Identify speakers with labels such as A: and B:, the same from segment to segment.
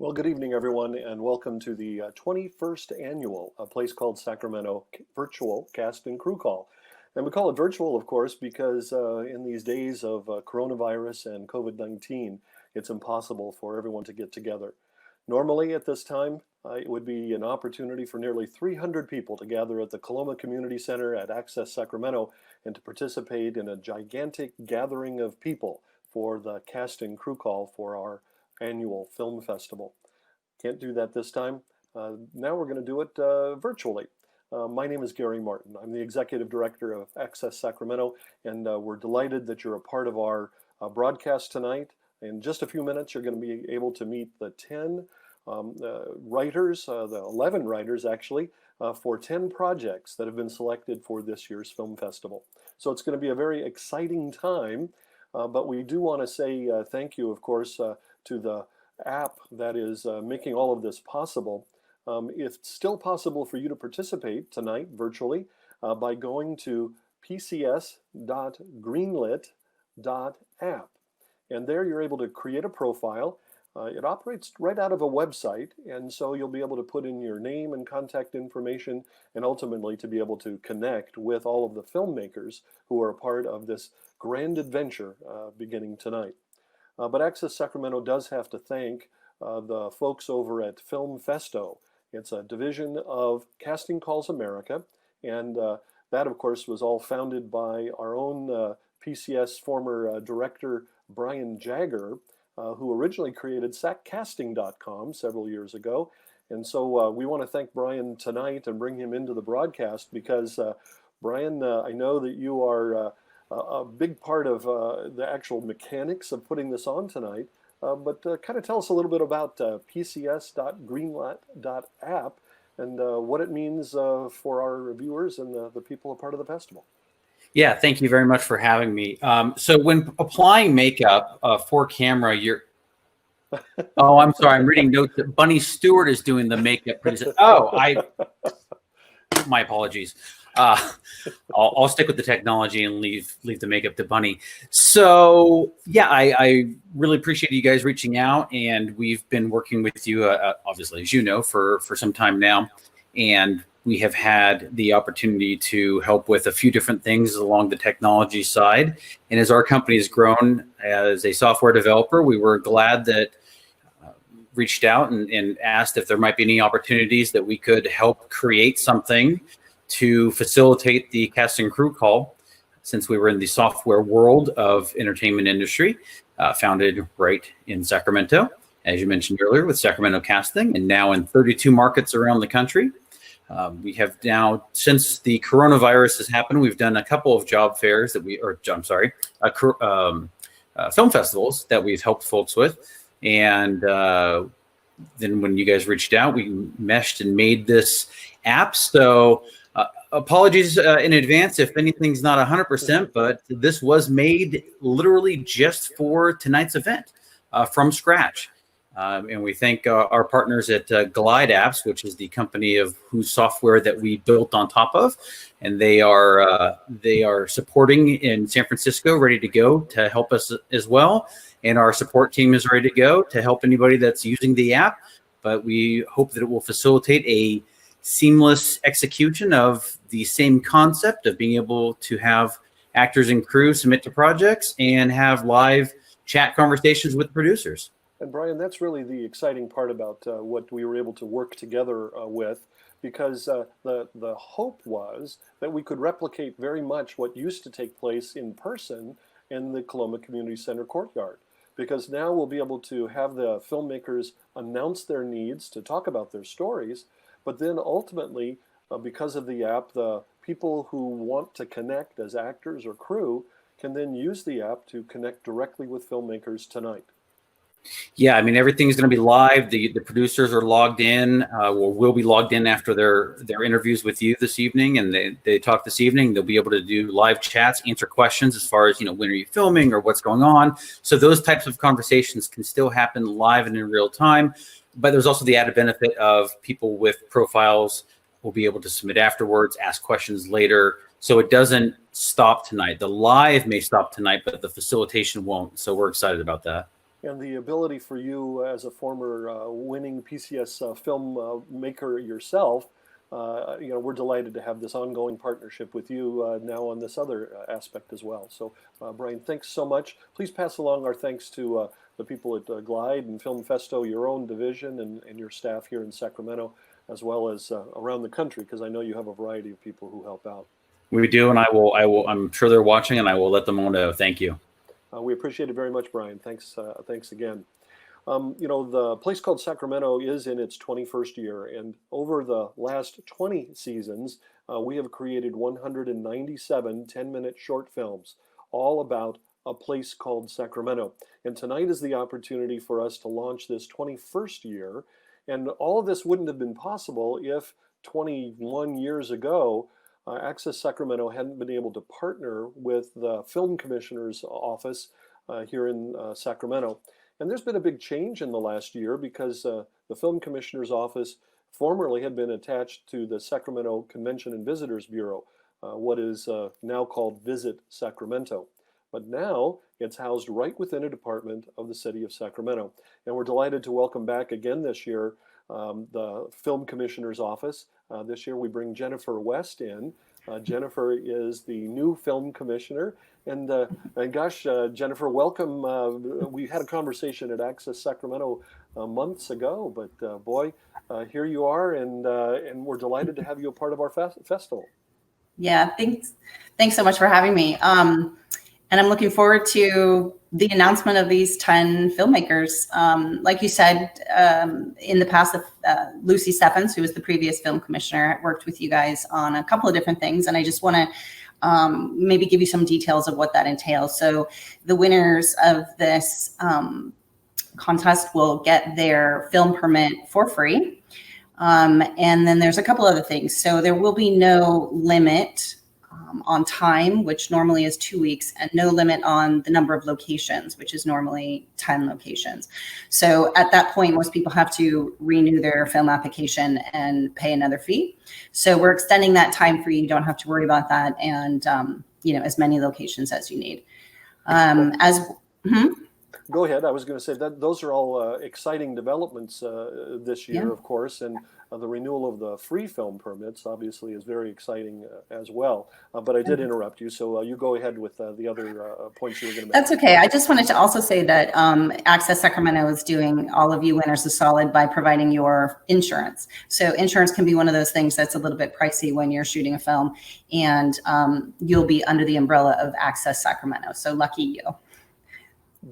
A: Well, good evening, everyone, and welcome to the 21st annual Place Called Sacramento virtual cast and crew call. And we call it virtual, of course, because in these days of coronavirus and COVID-19, it's impossible for everyone to get together. Normally at this time, it would be an opportunity for nearly 300 people to gather at the Coloma Community Center at Access Sacramento and to participate in a gigantic gathering of people for the cast and crew call for our annual film festival. Can't do that this time. Now we're going to do it virtually. My name is Gary Martin. I'm the Executive Director of Access Sacramento, and we're delighted that you're a part of our broadcast tonight. In just a few minutes, you're going to be able to meet the 10 writers, the 11 writers actually, for 10 projects that have been selected for this year's film festival. So it's going to be a very exciting time, but we do want to say thank you, of course, to the app that is making all of this possible. It's still possible for you to participate tonight virtually by going to pcs.greenlit.app. And there you're able to create a profile. It operates right out of a website, and so you'll be able to put in your name and contact information and ultimately to be able to connect with all of the filmmakers who are a part of this grand adventure beginning tonight. But Access Sacramento does have to thank the folks over at Film Festo. It's a division of Casting Calls America, and that, of course, was all founded by our own PCS former director, Brian Jagger, who originally created saccasting.com several years ago. And so we want to thank Brian tonight and bring him into the broadcast because, Brian, I know that you are a big part of the actual mechanics of putting this on tonight, but kind of tell us a little bit about pcs.greenlit.app and what it means for our viewers and the people a part of the festival.
B: Yeah, thank you very much for having me. So when applying makeup for camera, you're... Oh, I'm sorry. I'm reading notes that Bunny Stewart is doing the makeup. My apologies. I'll stick with the technology and leave the makeup to Bunny. So yeah, I really appreciate you guys reaching out, and we've been working with you, obviously, as you know, for some time now, and we have had the opportunity to help with a few different things along the technology side. And as our company has grown as a software developer, we were glad that reached out and asked if there might be any opportunities that we could help create something to facilitate the cast and crew call, since we were in the software world of entertainment industry, founded right in Sacramento, as you mentioned earlier, with Sacramento Casting, and now in 32 markets around the country. We have now, since the coronavirus has happened, we've done a couple of job fairs that film festivals that we've helped folks with. And then when you guys reached out, we meshed and made this app. So apologies in advance if anything's not 100%, but this was made literally just for tonight's event from scratch. And we thank our partners at Glide Apps, which is the company of whose software that we built on top of. And they are supporting in San Francisco, ready to go to help us as well. And our support team is ready to go to help anybody that's using the app. But we hope that it will facilitate a seamless execution of the same concept of being able to have actors and crew submit to projects and have live chat conversations with producers.
A: And Brian, that's really the exciting part about what we were able to work together with, because the hope was that we could replicate very much what used to take place in person in the Coloma Community Center courtyard. Because now we'll be able to have the filmmakers announce their needs to talk about their stories, but then ultimately, because of the app, the people who want to connect as actors or crew can then use the app to connect directly with filmmakers tonight.
B: Yeah, I mean, everything's going to be live. The producers are logged in, or will be logged in after their interviews with you this evening, and they talk this evening. They'll be able to do live chats, answer questions as far as, when are you filming or what's going on. So those types of conversations can still happen live and in real time. But there's also the added benefit of people with profiles will be able to submit afterwards, ask questions later. So it doesn't stop tonight. The live may stop tonight, but the facilitation won't. So we're excited about that.
A: and the ability for you as a former winning PCS film maker yourself, we're delighted to have this ongoing partnership with you now on this other aspect as well. So, Brian, thanks so much. Please pass along our thanks to the people at Glide and Film Festo, your own division, and your staff here in Sacramento, as well as around the country, because I know you have a variety of people who help out.
B: We do, and I will. I'm sure they're watching, and I will let them know. Thank you.
A: We appreciate it very much, Brian. Thanks again. The Place Called Sacramento is in its 21st year, and over the last 20 seasons, we have created 197 10-minute short films, all about a place called Sacramento. And tonight is the opportunity for us to launch this 21st year, and all of this wouldn't have been possible if 21 years ago, Access Sacramento hadn't been able to partner with the Film Commissioner's office here in Sacramento. And there's been a big change in the last year because the Film Commissioner's office formerly had been attached to the Sacramento Convention and Visitors Bureau, what is now called Visit Sacramento. But now it's housed right within a department of the city of Sacramento. And we're delighted to welcome back again this year the Film Commissioner's office. This year we bring Jennifer West in. Jennifer is the new Film Commissioner. And gosh, Jennifer, welcome. We had a conversation at Access Sacramento months ago, but boy, here you are, and we're delighted to have you a part of our festival.
C: Yeah, thanks so much for having me. And I'm looking forward to the announcement of these 10 filmmakers. Like you said, in the past, Lucy Steffens, who was the previous film commissioner, worked with you guys on a couple of different things. And I just want to maybe give you some details of what that entails. So the winners of this contest will get their film permit for free. And then there's a couple other things. So there will be no limit on time, which normally is 2 weeks, and no limit on the number of locations, which is normally 10 locations. So at that point, most people have to renew their film application and pay another fee. So we're extending that time for you. You don't have to worry about that. And, as many locations as you need.
A: Go ahead. I was going to say that those are all exciting developments this year,
C: Yeah.
A: of course, and the renewal of the free film permits obviously is very exciting as well. But I did interrupt you, so you go ahead with the other points you were going to make.
C: That's okay. I just wanted to also say that Access Sacramento is doing all of you winners a solid by providing your insurance. So insurance can be one of those things that's a little bit pricey when you're shooting a film, and you'll be under the umbrella of Access Sacramento. So lucky you.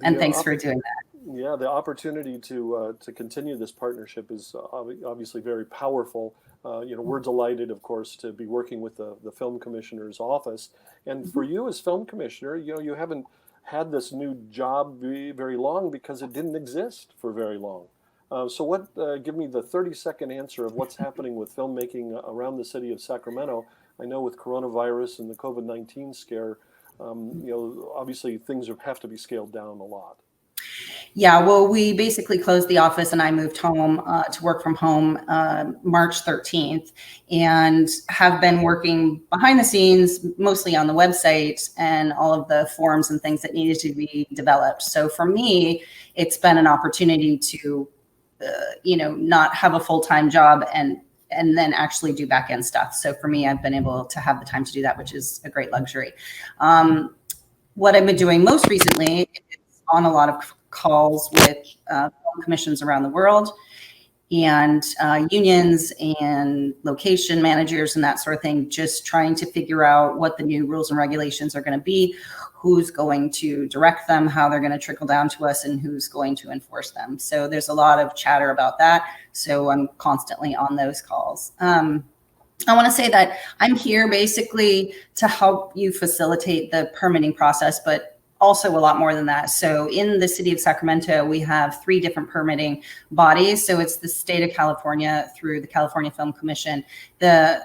C: And thanks for doing that.
A: Yeah, the opportunity to continue this partnership is obviously very powerful. We're delighted, of course, to be working with the Film Commissioner's office. And for you as Film Commissioner, you haven't had this new job very long because it didn't exist for very long. Give me the 30-second answer of what's happening with filmmaking around the city of Sacramento. I know with coronavirus and the COVID-19 scare, obviously things have to be scaled down a lot.
C: Yeah, well, we basically closed the office and I moved home to work from home March 13th, and have been working behind the scenes, mostly on the website and all of the forms and things that needed to be developed. So for me, it's been an opportunity to, not have a full-time job and then actually do back-end stuff. So for me, I've been able to have the time to do that, which is a great luxury. What I've been doing most recently is on a lot of calls with film commissions around the world and unions and location managers and that sort of thing, just trying to figure out what the new rules and regulations are going to be, who's going to direct them, how they're going to trickle down to us, and who's going to enforce them. So there's a lot of chatter about that. So I'm constantly on those calls. I want to say that I'm here basically to help you facilitate the permitting process, but also a lot more than that. So in the city of Sacramento, we have 3 different permitting bodies. So it's the state of California through the California Film Commission, the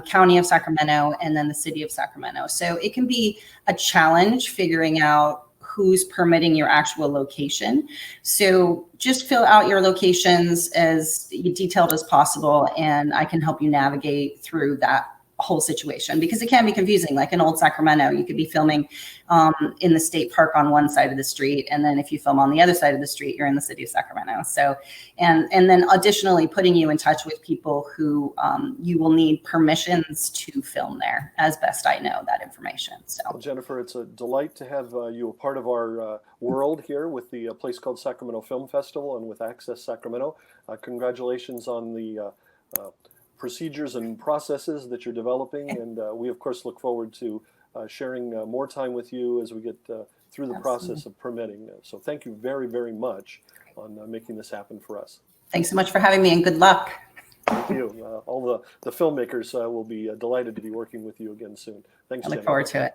C: county of Sacramento, and then the city of Sacramento. So it can be a challenge figuring out who's permitting your actual location. So just fill out your locations as detailed as possible, and I can help you navigate through that whole situation, because it can be confusing. Like in Old Sacramento, you could be filming in the state park on one side of the street, and then if you film on the other side of the street, you're in the city of Sacramento. So, and then additionally putting you in touch with people who you will need permissions to film there, as best I know that information. So,
A: well, Jennifer, it's a delight to have you a part of our world here with the Place Called Sacramento Film Festival and with Access Sacramento. Congratulations on the procedures and processes that you're developing, and we of course look forward to sharing more time with you as we get through the process of permitting. So thank you very, very much on making this happen for us.
C: Thanks so much for having me, and good luck.
A: Thank you. All the filmmakers will be delighted to be working with you again soon. Thanks,
C: I look
A: Jennifer.
C: forward to it.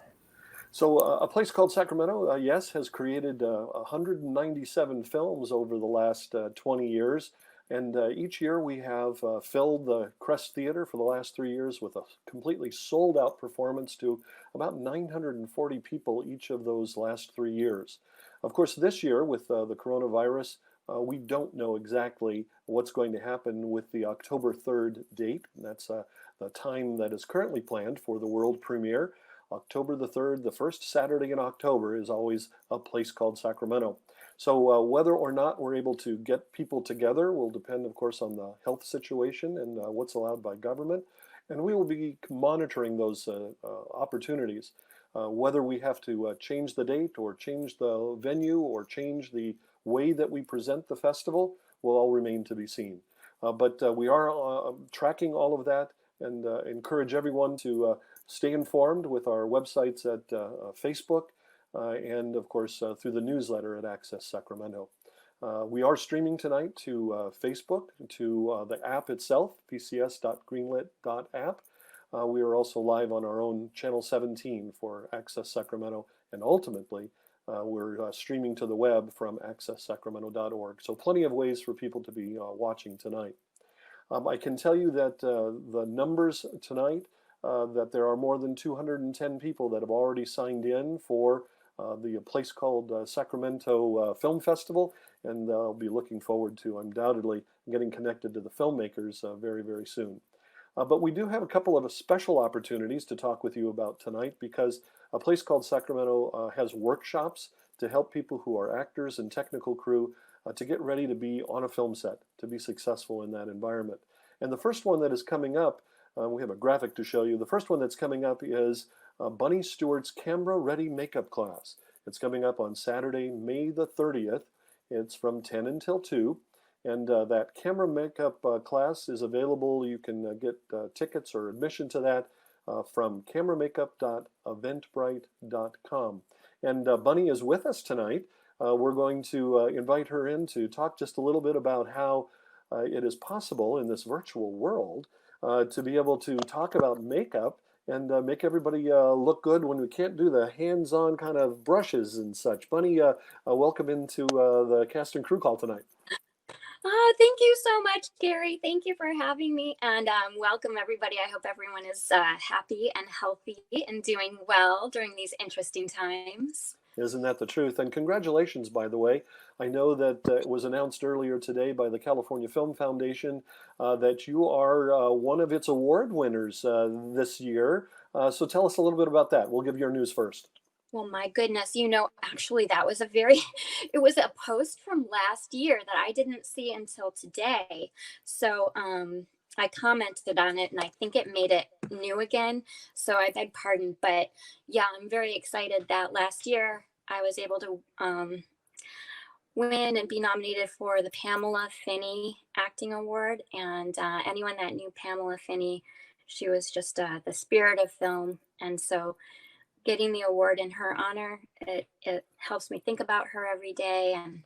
A: So A Place Called Sacramento, yes, has created 197 films over the last 20 years. And each year we have filled the Crest Theater for the last 3 years with a completely sold out performance to about 940 people each of those last 3 years. Of course, this year with the coronavirus, we don't know exactly what's going to happen with the October 3rd date. That's the time that is currently planned for the world premiere. October the 3rd, the first Saturday in October, is always A Place Called Sacramento. So whether or not we're able to get people together will depend, of course, on the health situation and what's allowed by government. And we will be monitoring those opportunities. Whether we have to change the date or change the venue or change the way that we present the festival will all remain to be seen. But we are tracking all of that, and encourage everyone to stay informed with our websites at Facebook, and of course through the newsletter at Access Sacramento. We are streaming tonight to Facebook, to the app itself, pcs.greenlit.app. We are also live on our own Channel 17 for Access Sacramento, and ultimately we're streaming to the web from accesssacramento.org. So plenty of ways for people to be watching tonight. I can tell you that the numbers tonight, that there are more than 210 people that have already signed in for the Place Called Sacramento Film Festival, and I'll be looking forward to undoubtedly getting connected to the filmmakers very, very soon. But we do have a couple of special opportunities to talk with you about tonight, because A Place Called Sacramento has workshops to help people who are actors and technical crew to get ready to be on a film set, to be successful in that environment. And the first one that is coming up, we have a graphic to show you. The first one that's coming up is Bunny Stewart's Camera Ready Makeup Class. It's coming up on Saturday, May the 30th. It's from 10 until 2. And that camera makeup class is available. You can get tickets or admission to that from cameramakeup.eventbrite.com. And Bunny is with us tonight. We're going to invite her in to talk just a little bit about how it is possible in this virtual world to be able to talk about makeup and make everybody look good when we can't do the hands-on kind of brushes and such. Bunny, welcome into the cast and crew call tonight.
D: Oh, thank you so much, Gary. Thank you for having me, and welcome everybody. I hope everyone is happy and healthy and doing well during these interesting times.
A: Isn't that the truth? And congratulations, by the way. I know that it was announced earlier today by the California Film Foundation that you are one of its award winners this year. So tell us a little bit about that. We'll give your news first.
D: Well, my goodness, actually that was it was a post from last year that I didn't see until today. So I commented on it, and I think it made it new again. So I beg pardon, but yeah, I'm very excited that last year I was able to win and be nominated for the Pamela Finney Acting Award. And anyone that knew Pamela Finney, she was just the spirit of film. And so getting the award in her honor, it helps me think about her every day, and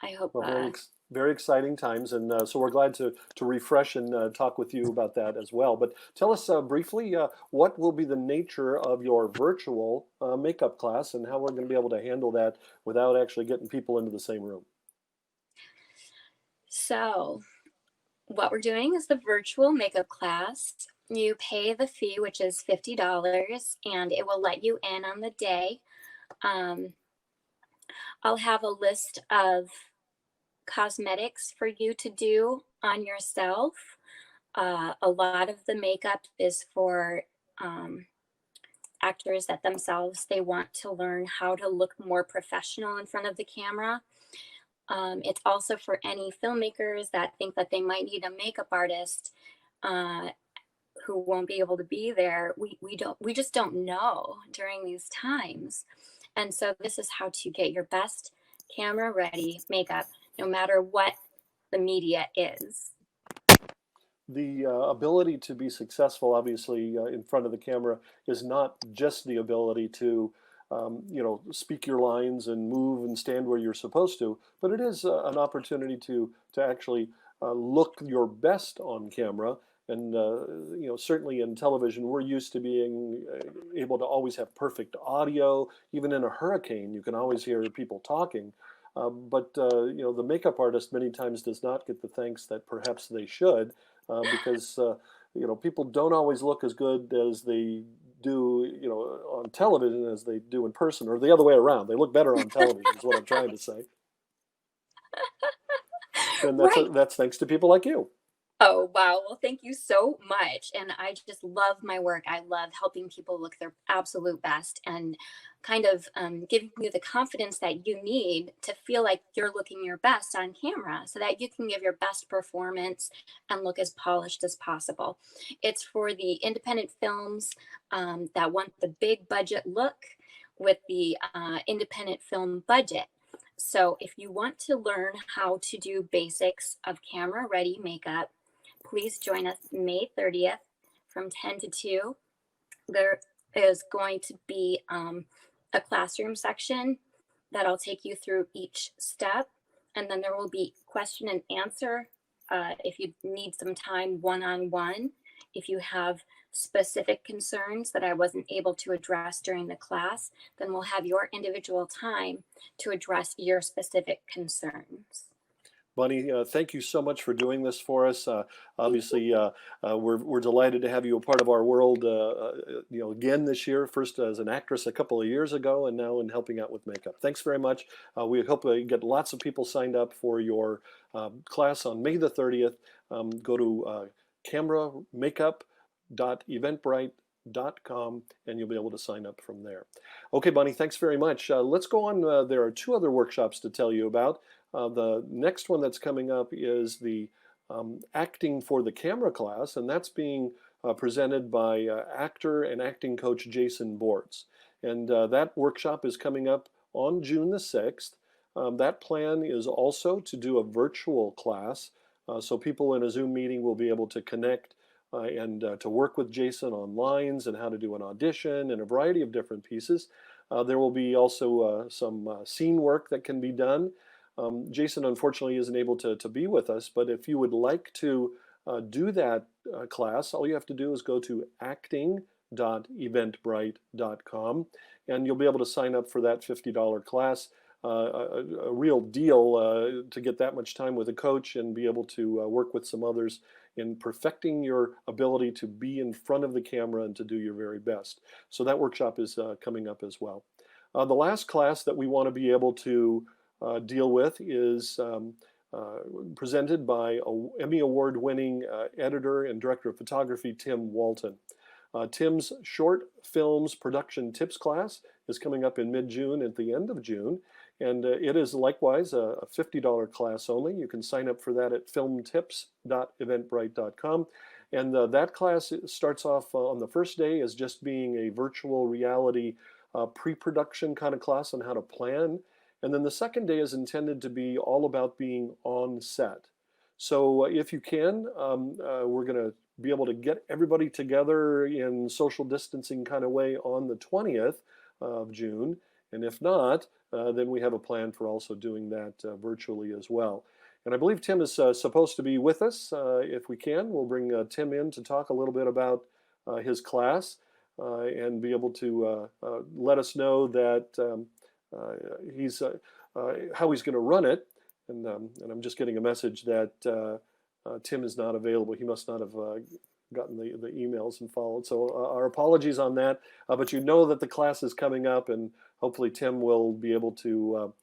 D: I hope.
A: Well, very exciting times, and so we're glad to refresh and talk with you about that as well. But tell us briefly what will be the nature of your virtual makeup class, and how we're going to be able to handle that without actually getting people into the same room.
D: So, what we're doing is the virtual makeup class. You pay the fee, which is $50, and it will let you in on the day. I'll have a list of cosmetics for you to do on yourself. A lot of the makeup is for actors that themselves, they want to learn how to look more professional in front of the camera. It's also for any filmmakers that think that they might need a makeup artist who won't be able to be there. We just don't know during these times. And so this is how to get your best camera ready makeup, no matter what the media is.
A: The ability to be successful, obviously, in front of the camera is not just the ability to, speak your lines and move and stand where you're supposed to, but it is an opportunity to actually look your best on camera. And certainly in television, we're used to being able to always have perfect audio. Even in a hurricane, you can always hear people talking. But the makeup artist many times does not get the thanks that perhaps they should, because people don't always look as good as they do on television as they do in person, or the other way around. They look better on television, is what I'm trying to say. And
D: Right.
A: that's thanks to people like you.
D: Oh, wow. Well, thank you so much. And I just love my work. I love helping people look their absolute best and kind of giving you the confidence that you need to feel like you're looking your best on camera so that you can give your best performance and look as polished as possible. It's for the independent films that want the big budget look with the independent film budget. So if you want to learn how to do basics of camera ready makeup, please join us May 30th from 10 to 2. There is going to be a classroom section that'll take you through each step. And then there will be question and answer if you need some time one-on-one. If you have specific concerns that I wasn't able to address during the class, then we'll have your individual time to address your specific concerns.
A: Bunny, thank you so much for doing this for us. Obviously, we're delighted to have you a part of our world, again this year. First as an actress a couple of years ago, and now in helping out with makeup. Thanks very much. We hope you get lots of people signed up for your class on May the 30th. Go to cameramakeup.eventbrite.com, and you'll be able to sign up from there. Okay, Bunny, thanks very much. Let's go on. There are 2 other workshops to tell you about. The next one that's coming up is the acting for the camera class, and that's being presented by actor and acting coach Jason Bortz. And that workshop is coming up on June the 6th. That plan is also to do a virtual class, so people in a Zoom meeting will be able to connect and to work with Jason on lines and how to do an audition and a variety of different pieces. There will be also some scene work that can be done. Jason unfortunately isn't able to be with us, but if you would like to do that class, all you have to do is go to acting.eventbrite.com, and you'll be able to sign up for that $50 class. A real deal to get that much time with a coach and be able to work with some others in perfecting your ability to be in front of the camera and to do your very best. So that workshop is coming up as well. The last class that we want to be able to deal with is presented by Emmy Award-winning editor and director of photography, Tim Walton. Tim's short films production tips class is coming up in mid-June at the end of June, and it is likewise a $50 class only. You can sign up for that at filmtips.eventbrite.com. And that class starts off on the first day as just being a virtual reality pre-production kind of class on how to plan. And then the second day is intended to be all about being on set. So if you can, we're going to be able to get everybody together in social distancing kind of way on the 20th of June. And if not, then we have a plan for also doing that virtually as well. And I believe Tim is supposed to be with us. If we can, we'll bring Tim in to talk a little bit about his class and be able to let us know that he's how he's going to run it, and I'm just getting a message that Tim is not available. He must not have gotten the emails and followed. So our apologies on that. But you know that the class is coming up, and hopefully Tim will be able to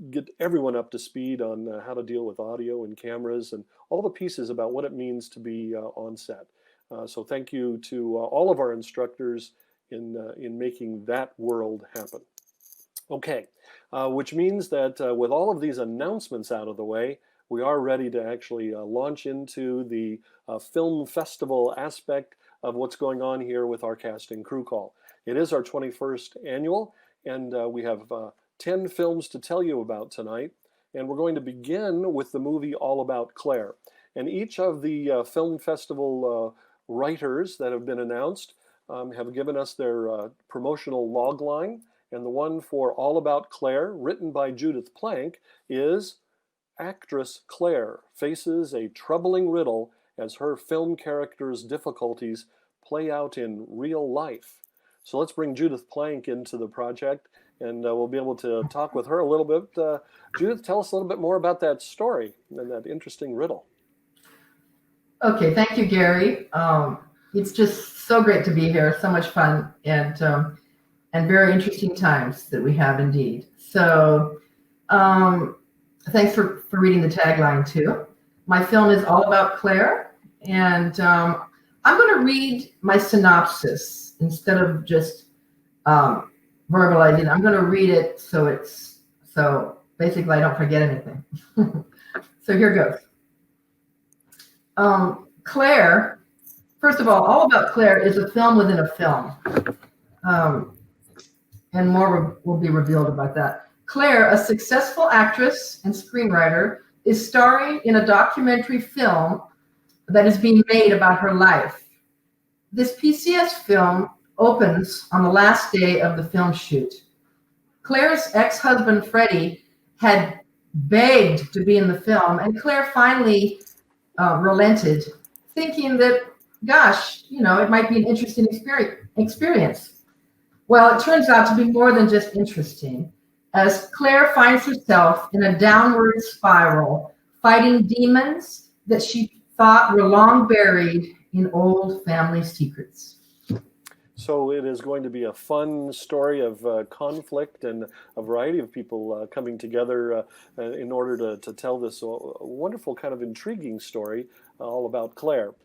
A: get everyone up to speed on how to deal with audio and cameras and all the pieces about what it means to be on set. So thank you to all of our instructors in making that world happen. Okay, which means that with all of these announcements out of the way, we are ready to actually launch into the film festival aspect of what's going on here with our cast and crew call. It is our 21st annual, and we have 10 films to tell you about tonight. And we're going to begin with the movie All About Claire. And each of the film festival writers that have been announced have given us their promotional log line. And the one for All About Claire, written by Judith Plank, is actress Claire faces a troubling riddle as her film character's difficulties play out in real life. So let's bring Judith Plank into the project, and we'll be able to talk with her a little bit. Judith, tell us a little bit more about that story and that interesting riddle.
E: Okay, thank you, Gary. It's just so great to be here. So much fun and very interesting times that we have indeed. So thanks for reading the tagline too. My film is All About Claire, and I'm going to read my synopsis instead of just verbalizing. I'm going to read it so basically I don't forget anything. So here goes. Claire, first of all About Claire is a film within a film. And more will be revealed about that. Claire, a successful actress and screenwriter, is starring in a documentary film that is being made about her life. This PCS film opens on the last day of the film shoot. Claire's ex-husband, Freddie, had begged to be in the film, and Claire finally relented, thinking that, gosh, it might be an interesting experience. Well, it turns out to be more than just interesting, as Claire finds herself in a downward spiral, fighting demons that she thought were long buried in old family secrets.
A: So it is going to be a fun story of conflict and a variety of people coming together in order to tell this wonderful kind of intriguing story all about Claire.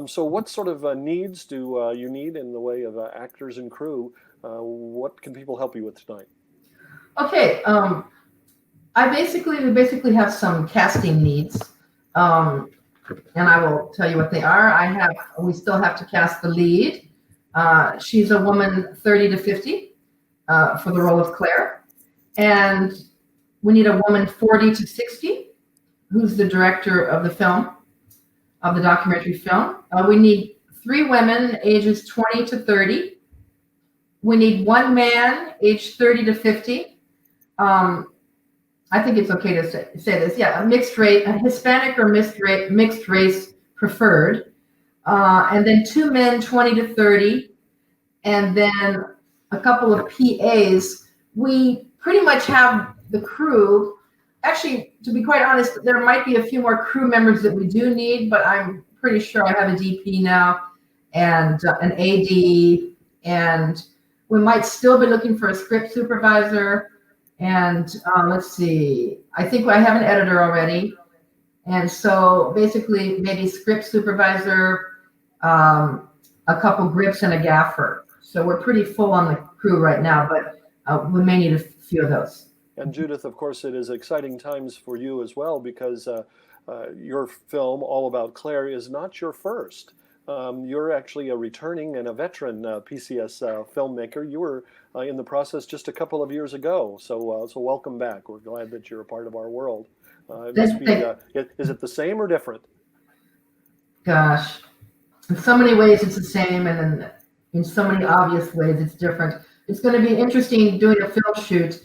A: So what sort of needs do you need in the way of actors and crew? What can people help you with tonight?
E: Okay, we basically have some casting needs, and I will tell you what they are. We still have to cast the lead. She's a woman 30 to 50 for the role of Claire, and we need a woman 40 to 60 who's the director of the film, of the documentary film. We need 3 women ages 20 to 30. We need 1 man aged 30 to 50. I think it's okay to say this. Yeah, a mixed race, a Hispanic or mixed race preferred. And then 2 men 20 to 30. And then a couple of PAs. We pretty much have the crew. Actually, to be quite honest, there might be a few more crew members that we do need, but I'm pretty sure I have a DP now and an AD, and we might still be looking for a script supervisor. And let's see, I think I have an editor already. And so basically maybe script supervisor, a couple grips and a gaffer. So we're pretty full on the crew right now, but we may need a few of those.
A: And Judith, of course, it is exciting times for you as well, because your film, All About Claire, is not your first. You're actually a returning and a veteran PCS filmmaker. You were in the process just a couple of years ago, so welcome back. We're glad that you're a part of our world. It must be, is it the same or different?
E: Gosh, in so many ways it's the same, and then in so many obvious ways it's different. It's going to be interesting doing a film shoot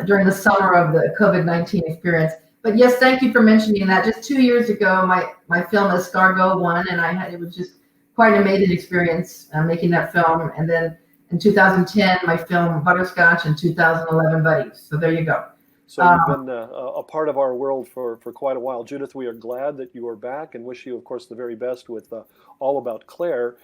E: during the summer of the COVID-19 experience. But yes, thank you for mentioning that. Just 2 years ago, my film Escargot won, and it was just quite an amazing experience making that film. And then in 2010, my film Butterscotch, and 2011 Buddies. So there you go.
A: So you've been a part of our world for quite a while. Judith, we are glad that you are back and wish you, of course, the very best with All About Claire.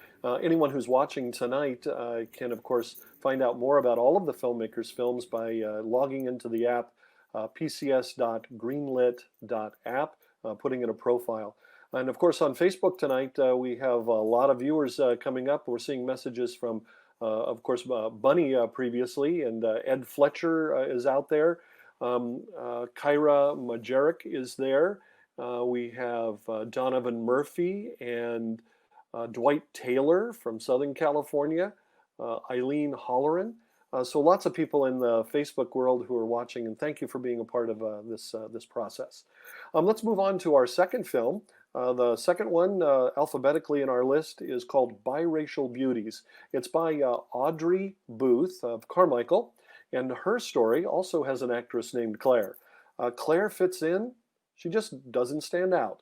A: Anyone who's watching tonight can, of course, find out more about all of the filmmakers' films by logging into the app pcs.greenlit.app, putting in a profile. And of course, on Facebook tonight, we have a lot of viewers coming up. We're seeing messages from, of course, Bunny previously, and Ed Fletcher is out there. Kyra Majerick is there. We have Donovan Murphy and Dwight Taylor from Southern California, Eileen Holleran. So lots of people in the Facebook world who are watching, and thank you for being a part of this process. Let's move on to our second film. The second one, alphabetically in our list, is called Biracial Beauties. It's by Audrey Booth of Carmichael, and her story also has an actress named Claire. Claire fits in, she just doesn't stand out.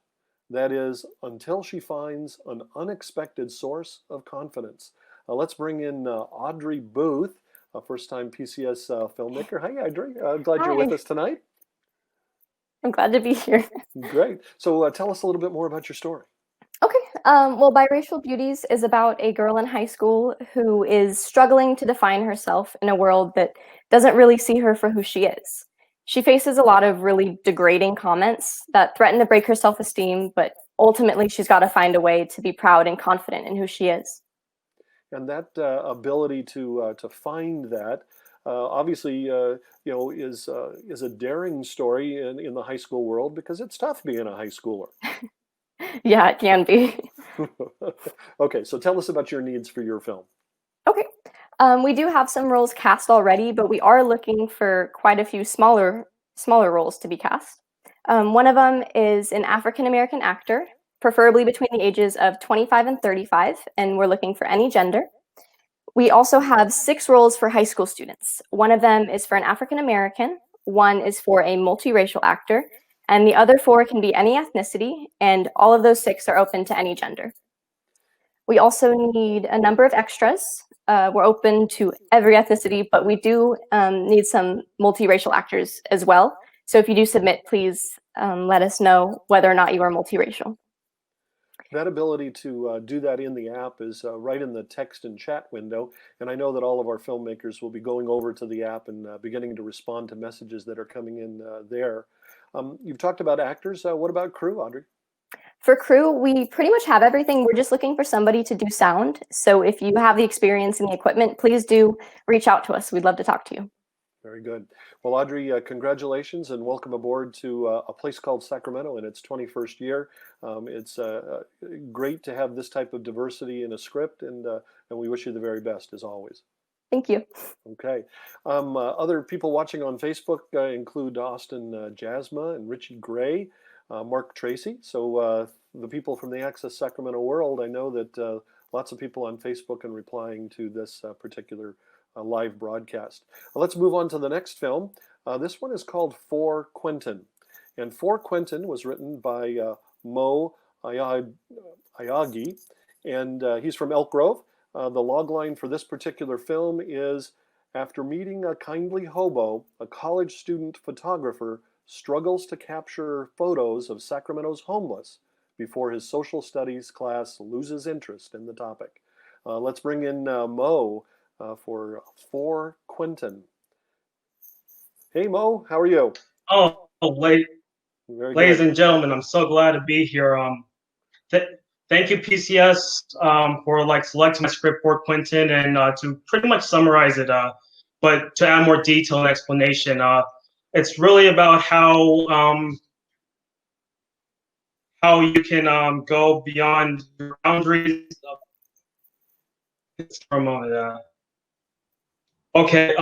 A: That is, until she finds an unexpected source of confidence. Let's bring in Audrey Booth, a first-time PCS filmmaker. Hi, Audrey. Glad you're with us tonight.
F: I'm glad to be here.
A: Great. So tell us a little bit more about your story.
F: Okay. Well, Biracial Beauties is about a girl in high school who is struggling to define herself in a world that doesn't really see her for who she is. She faces a lot of really degrading comments that threaten to break her self-esteem, but ultimately she's got to find a way to be proud and confident in who she is.
A: And that ability to find that obviously is a daring story in the high school world, because it's tough being a high schooler.
F: Yeah, it can be.
A: Okay, so tell us about your needs for your film.
F: Okay. We do have some roles cast already, but we are looking for quite a few smaller roles to be cast. One of them is an African-American actor, preferably between the ages of 25 and 35, and we're looking for any gender. We also have 6 roles for high school students. One of them is for an African-American, one is for a multiracial actor, and the other 4 can be any ethnicity, and all of those 6 are open to any gender. We also need a number of extras. We're open to every ethnicity, but we do need some multiracial actors as well. So if you do submit, please let us know whether or not you are multiracial.
A: That ability to do that in the app is right in the text and chat window. And I know that all of our filmmakers will be going over to the app and beginning to respond to messages that are coming in there. You've talked about actors. What about crew, Audrey?
F: For crew, we pretty much have everything. We're just looking for somebody to do sound. So if you have the experience and the equipment, please do reach out to us. We'd love to talk to you.
A: Very good. Well, Audrey, congratulations and welcome aboard to A Place Called Sacramento in its 21st year. It's great to have this type of diversity in a script, and we wish you the very best, as always.
F: Thank you.
A: Okay. Other people watching on Facebook include Austin Jasma and Richie Gray, Mark Tracy. So the people from the Access Sacramento world, I know that lots of people on Facebook are replying to this particular live broadcast. Let's move on to the next film. This one is called For Quentin. And For Quentin was written by Mo Ayagi, and he's from Elk Grove. The logline for this particular film is, after meeting a kindly hobo, a college student photographer struggles to capture photos of Sacramento's homeless before his social studies class loses interest in the topic. Let's bring in Mo for Quentin. Hey Mo, how are you?
G: Ladies and gentlemen, I'm so glad to be here. Thank you, PCS, for selecting my script for Quentin, and to pretty much summarize it, but to add more detail and explanation. It's really about how you can go beyond your boundaries. For a moment. Okay.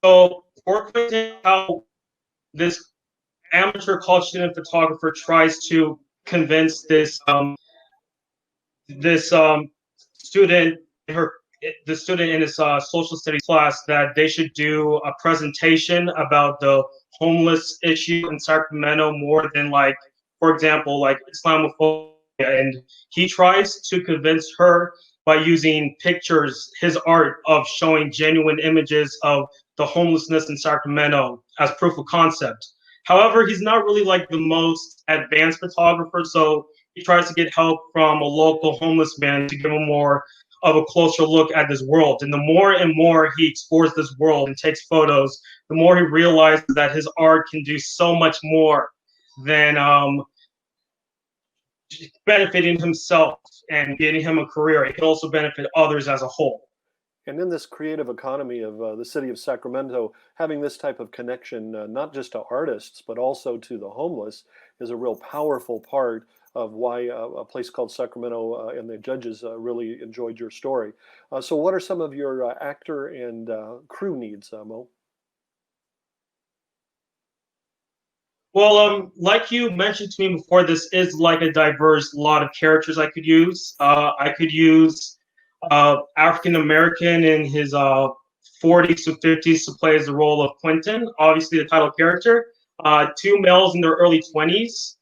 G: So for Quentin, how this amateur college student photographer tries to convince this student in his social studies class that they should do a presentation about the homeless issue in Sacramento more than, for example, Islamophobia. And he tries to convince her by using pictures, his art of showing genuine images of the homelessness in Sacramento as proof of concept. However, he's not really the most advanced photographer, so he tries to get help from a local homeless man to give him more of a closer look at this world. And the more and more he explores this world and takes photos, the more he realizes that his art can do so much more than benefiting himself and getting him a career, it can also benefit others as a whole.
A: And in this creative economy of the city of Sacramento, having this type of connection, not just to artists, but also to the homeless, is a real powerful part of why A Place Called Sacramento and the judges really enjoyed your story. So what are some of your actor and crew needs, Mo?
G: Well, like you mentioned to me before, this is like a diverse lot of characters I could use. I could use African American in his 40s to 50s to play as the role of Quentin, obviously the title character. Two males in their early 20s,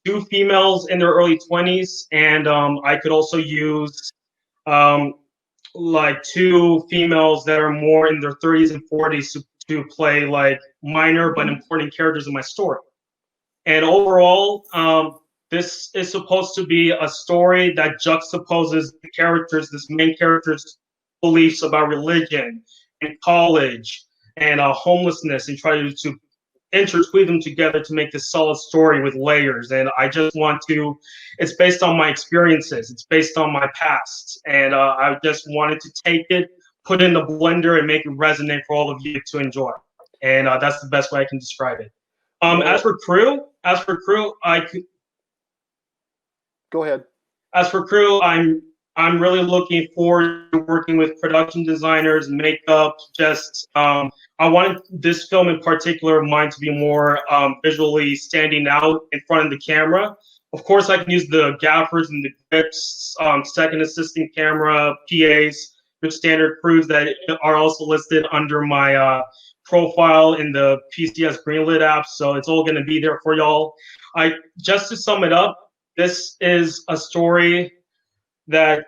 G: two females in their early 20s, and I could also use like two females that are more in their 30s and 40s to play like minor but important characters in my story. And overall, this is supposed to be a story that juxtaposes the characters, this main character's beliefs about religion and college and homelessness, and try to intertwine them together to make this solid story with layers. And I just want to, it's based on my experiences, it's based on my past. And I just wanted to take it, put it in the blender, and make it resonate for all of you to enjoy. And that's the best way I can describe it. As for crew, I could
A: go ahead.
G: As for crew, I'm really looking forward to working with production designers, makeup. Just I wanted this film in particular of mine to be more visually standing out in front of the camera. Of course, I can use the gaffers and the grips, second assistant camera, PAs, the standard crews that are also listed under my profile in the PCS Greenlit app. So it's all going to be there for y'all. Just to sum it up, this is a story that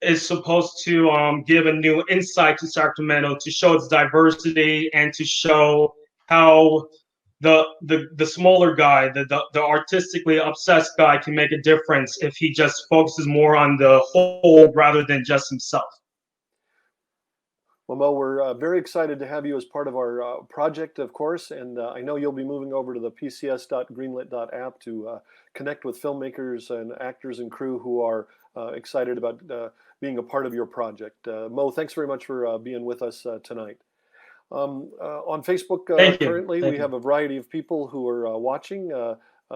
G: is supposed to give a new insight to Sacramento, to show its diversity and to show how the smaller guy, the artistically obsessed guy, can make a difference if he just focuses more on the whole rather than just himself.
A: Well, Mo, we're very excited to have you as part of our project, of course, and I know you'll be moving over to the pcs.greenlit.app to connect with filmmakers and actors and crew who are excited about being a part of your project. Mo, thanks very much for being with us tonight. On Facebook currently, we have a variety of people who are watching.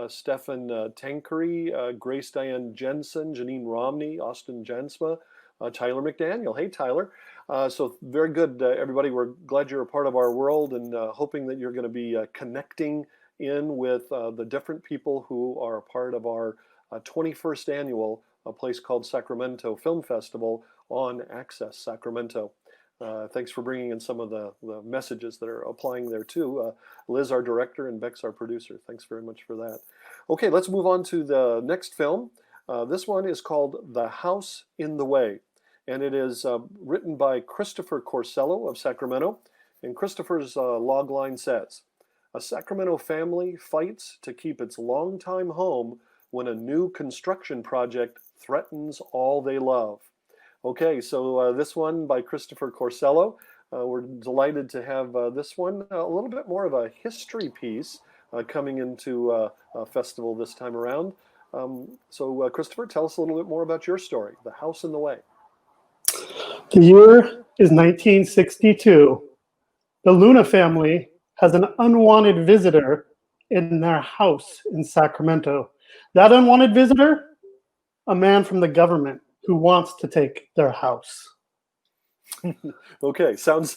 A: Stefan Tankery, Grace Diane Jensen, Janine Romney, Austin Jansma, Tyler McDaniel. Hey, Tyler. So very good, everybody. We're glad you're a part of our world and hoping that you're going to be connecting in with the different people who are a part of our 21st annual A Place Called Sacramento Film Festival on Access Sacramento. Thanks for bringing in some of the messages that are applying there too. Liz, our director, and Bex, our producer. Thanks very much for that. Okay, let's move on to the next film. This one is called The House in the Way, and it is written by Christopher Corsello of Sacramento. And Christopher's logline says, "A Sacramento family fights to keep its longtime home when a new construction project threatens all they love." Okay, so this one by Christopher Corsello. We're delighted to have this one, a little bit more of a history piece coming into a festival this time around. So Christopher, tell us a little bit more about your story, The House in the Way.
H: The year is 1962. The Luna family has an unwanted visitor in their house in Sacramento. That unwanted visitor, a man from the government who wants to take their house.
A: Okay, sounds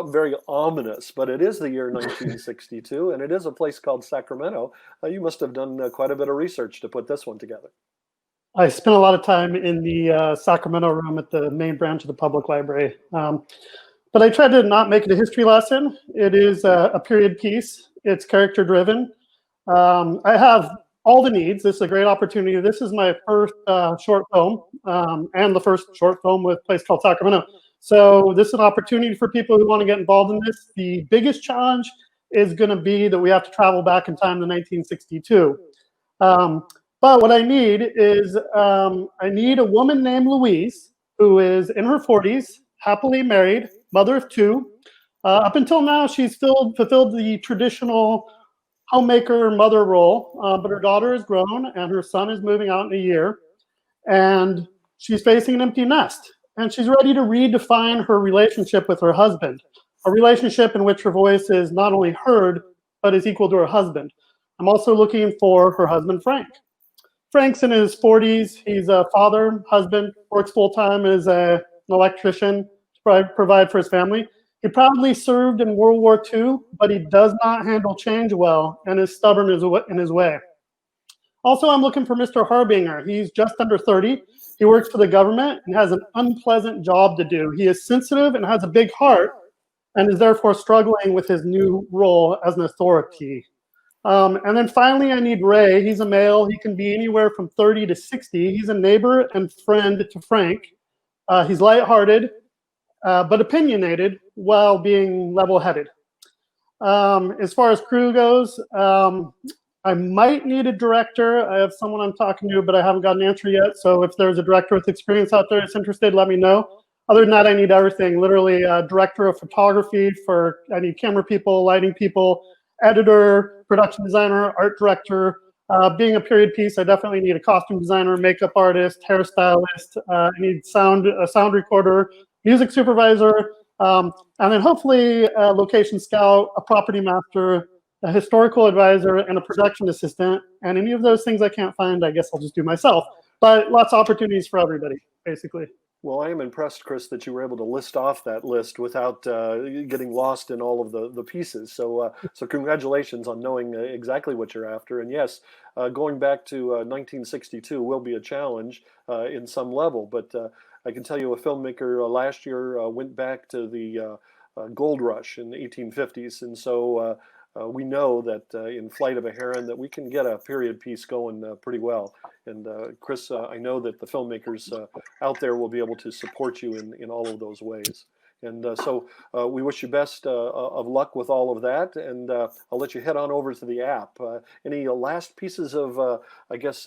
A: very ominous, but it is the year 1962, and it is a place called Sacramento. You must have done quite a bit of research to put this one together.
H: I spent a lot of time in the Sacramento room at the main branch of the public library. But I tried to not make it a history lesson. It is a period piece. It's character driven. I have all the needs. This is a great opportunity. This is my first short film and the first short film with Place Called Sacramento. So this is an opportunity for people who want to get involved in this. The biggest challenge is going to be that we have to travel back in time to 1962. But what I need is I need a woman named Louise who is in her 40s, happily married, mother of two. Up until now, she's fulfilled the traditional homemaker mother role, but her daughter is grown and her son is moving out in a year, and she's facing an empty nest, and she's ready to redefine her relationship with her husband, a relationship in which her voice is not only heard, but is equal to her husband. I'm also looking for her husband, Frank. Frank's in his 40s. He's a father, husband, works full-time as an electrician to provide for his family. He proudly served in World War II, but he does not handle change well and is stubborn in his way. Also, I'm looking for Mr. Harbinger. He's just under 30. He works for the government and has an unpleasant job to do. He is sensitive and has a big heart and is therefore struggling with his new role as an authority. And then finally, I need Ray. He's a male. He can be anywhere from 30 to 60. He's a neighbor and friend to Frank. He's lighthearted, but opinionated while being level-headed. As far as crew goes, I might need a director. I have someone I'm talking to, but I haven't got an answer yet. So if there's a director with experience out there that's interested, let me know. Other than that, I need everything. Literally a director of photography I need camera people, lighting people, editor, production designer, art director. Being a period piece, I definitely need a costume designer, makeup artist, hairstylist. I need a sound recorder, music supervisor, and then hopefully a location scout, a property master, a historical advisor, and a production assistant. And any of those things I can't find, I guess I'll just do myself. But lots of opportunities for everybody, basically.
A: Well, I am impressed, Chris, that you were able to list off that list without getting lost in all of the pieces. So congratulations on knowing exactly what you're after. And yes, going back to 1962 will be a challenge in some level. But I can tell you a filmmaker last year went back to the gold rush in the 1850s. And so we know that in Flight of a Heron that we can get a period piece going pretty well. And Chris, I know that the filmmakers out there will be able to support you in all of those ways. And so we wish you best of luck with all of that. And I'll let you head on over to the app. Any last pieces of, I guess,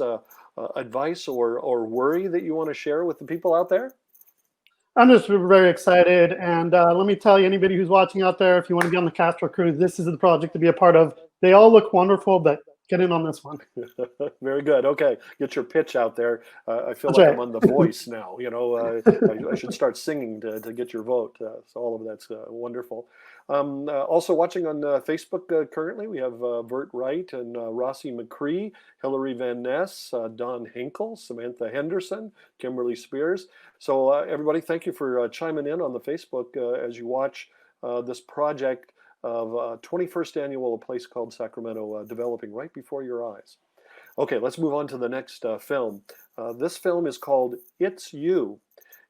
A: advice or worry that you want to share with the people out there?
H: I'm just very excited, and let me tell you, anybody who's watching out there, if you want to be on the cast or crew, this is the project to be a part of. They all look wonderful, but get in on this one.
A: Very good. Okay, get your pitch out there. I feel
H: That's
A: like
H: right.
A: I'm on The Voice now. You know, I should start singing to get your vote. So all of that's wonderful. Also watching on Facebook currently, we have Bert Wright and Rossi McCree, Hilary Van Ness, Don Hinkle, Samantha Henderson, Kimberly Spears. So everybody, thank you for chiming in on the Facebook as you watch this project of 21st annual A Place Called Sacramento developing right before your eyes. Okay, let's move on to the next film. This film is called It's You.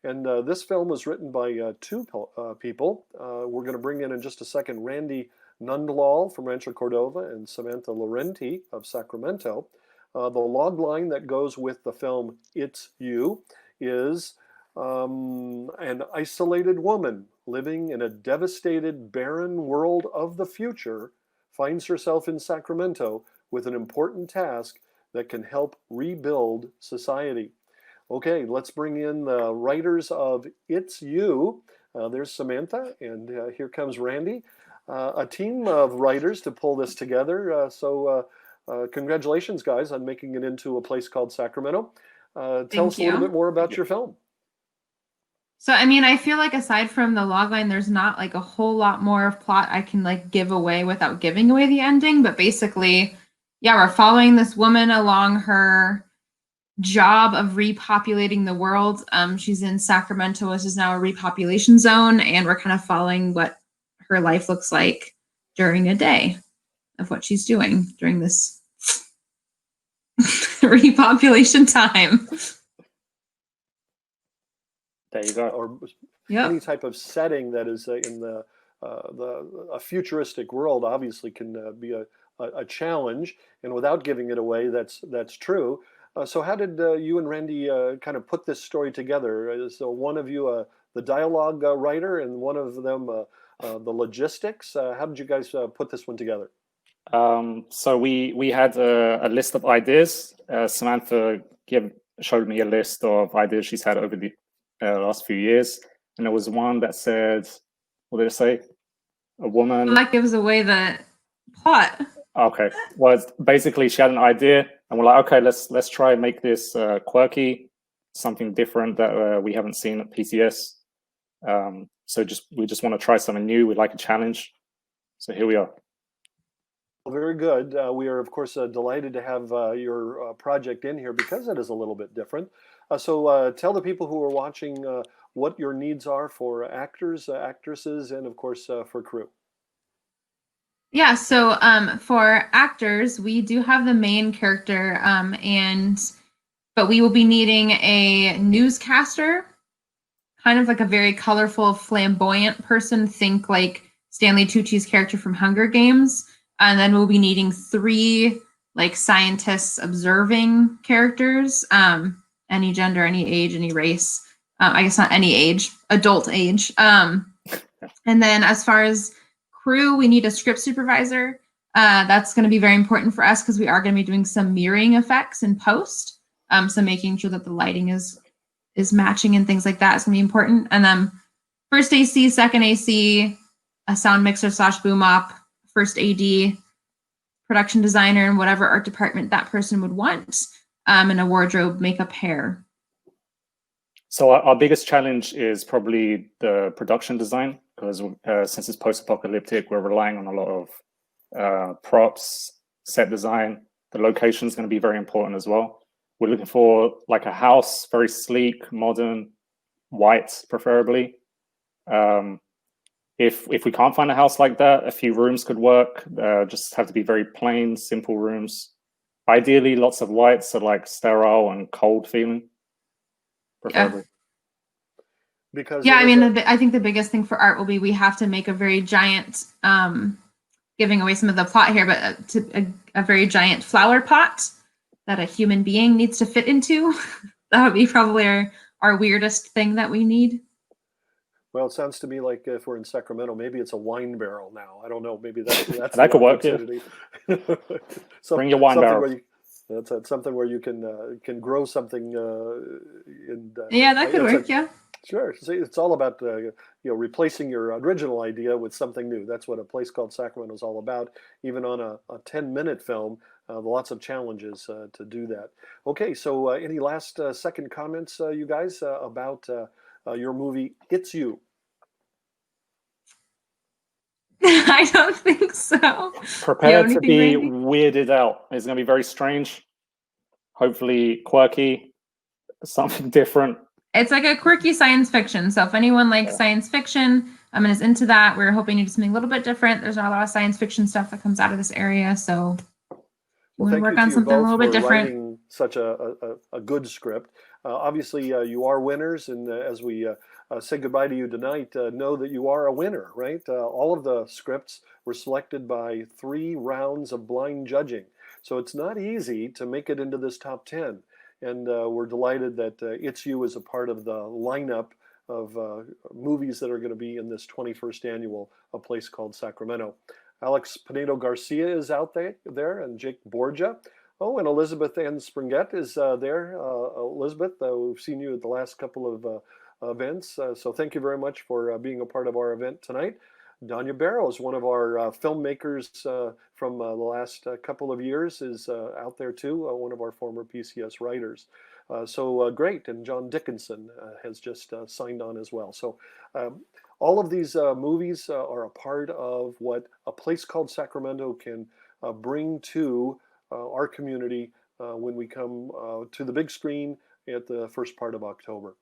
A: And this film was written by two people. We're going to bring in just a second Randy Nundlall from Rancho Cordova and Samantha Laurenti of Sacramento. The log line that goes with the film It's You is an isolated woman living in a devastated, barren world of the future finds herself in Sacramento with an important task that can help rebuild society. Okay, let's bring in the writers of It's You. There's Samantha, and here comes Randy. A team of writers to pull this together. So congratulations, guys, on making it into A Place Called Sacramento. Tell us a little bit more about your film.
I: So, I mean, I feel like aside from the logline, there's not like a whole lot more of plot I can like give away without giving away the ending. But basically, yeah, we're following this woman along her job of repopulating the world. She's in Sacramento, which is now a repopulation zone, and we're kind of following what her life looks like during a day of what she's doing during this repopulation time.
A: There you go. Or any type of setting that is in a futuristic world obviously can be a challenge, and without giving it away, that's true. So how did you and Randy kind of put this story together? So one of you the dialogue writer and one of them the logistics. How did you guys put this one together?
J: So we had a list of ideas. Samantha showed me a list of ideas she's had over the last few years, and there was one that said, what did it say? A woman.
I: And that gives away the plot.
J: Okay. Well, basically, she had an idea, and we're like, okay, let's try and make this quirky, something different that we haven't seen at PCS. So we just want to try something new. We like a challenge. So here we are.
A: Well, very good. We are, of course, delighted to have your project in here because it is a little bit different. So tell the people who are watching what your needs are for actors, actresses, and of course for crew.
I: Yeah, so for actors, we do have the main character, but we will be needing a newscaster, kind of like a very colorful, flamboyant person. Think like Stanley Tucci's character from Hunger Games. And then we'll be needing 3 like scientists observing characters, any gender, any age, any race. I guess not any age, adult age. And then as far as crew, we need a script supervisor. That's going to be very important for us because we are going to be doing some mirroring effects in post. So making sure that the lighting is matching and things like that is going to be important. And then first AC, second AC, a sound mixer / boom op, first AD, production designer, and whatever art department that person would want, and a wardrobe, makeup, hair.
J: So our biggest challenge is probably the production design, because since it's post-apocalyptic, we're relying on a lot of props, set design. The location is going to be very important as well. We're looking for like a house, very sleek, modern, white, preferably. If we can't find a house like that, a few rooms could work. Just have to be very plain, simple rooms. Ideally, lots of lights, so like sterile and cold feeling, preferably.
A: Because
I: yeah, I mean, I think the biggest thing for art will be we have to make a very giant, giving away some of the plot here, but a very giant flower pot that a human being needs to fit into. That would be probably our weirdest thing that we need.
A: Well, it sounds to me like if we're in Sacramento, maybe it's a wine barrel now. I don't know. Maybe that's
J: that could work. Yeah. Bring your wine barrel.
A: That's something where you can grow something.
I: Yeah, that could work. Yeah.
A: Sure. See, it's all about replacing your original idea with something new. That's what A Place Called Sacramento is all about. Even on a 10-minute film, lots of challenges to do that. Okay, so any last second comments, you guys, about your movie It's You?
I: I don't think so.
J: Prepare to be weirded out. It's going to be very strange, hopefully quirky, something different.
I: It's like a quirky science fiction. So if anyone likes science fiction and is into that, we're hoping to do something a little bit different. There's not a lot of science fiction stuff that comes out of this area. So we're going to work on something a little bit different.
A: Writing such a good script. Obviously, you are winners. And as we say goodbye to you tonight, know that you are a winner, right? All of the scripts were selected by 3 rounds of blind judging. So it's not easy to make it into this top 10. And we're delighted that It's You is a part of the lineup of movies that are going to be in this 21st annual A Place Called Sacramento. Alex Pinedo-Garcia is out there, and Jake Borgia. Oh, and Elizabeth Ann Springett is there. Elizabeth, we've seen you at the last couple of events, so thank you very much for being a part of our event tonight. Danya Barrows, one of our filmmakers from the last couple of years, is out there too, one of our former PCS writers. So great, and John Dickinson has just signed on as well. So all of these movies are a part of what A Place Called Sacramento can bring to our community when we come to the big screen at the first part of October.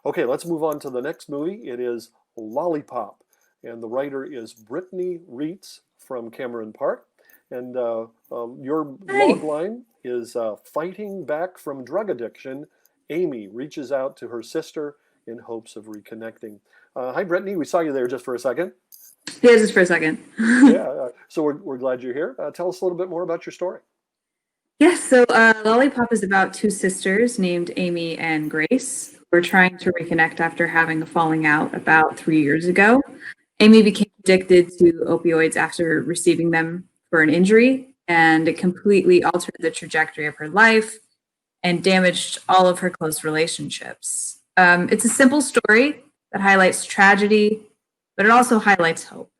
A: Okay, let's move on to the next movie. It is Lollipop. And the writer is Brittany Reitz from Cameron Park. And your logline is fighting back from drug addiction. Amy reaches out to her sister in hopes of reconnecting. Hi, Brittany. We saw you there just for a second.
K: Yeah, just for a second.
A: Yeah, so we're glad you're here. Tell us a little bit more about your story.
K: Yes, so Lollipop is about 2 sisters named Amy and Grace. We're trying to reconnect after having a falling out about 3 years ago. Amy became addicted to opioids after receiving them for an injury, and it completely altered the trajectory of her life and damaged all of her close relationships. It's a simple story that highlights tragedy, but it also highlights hope.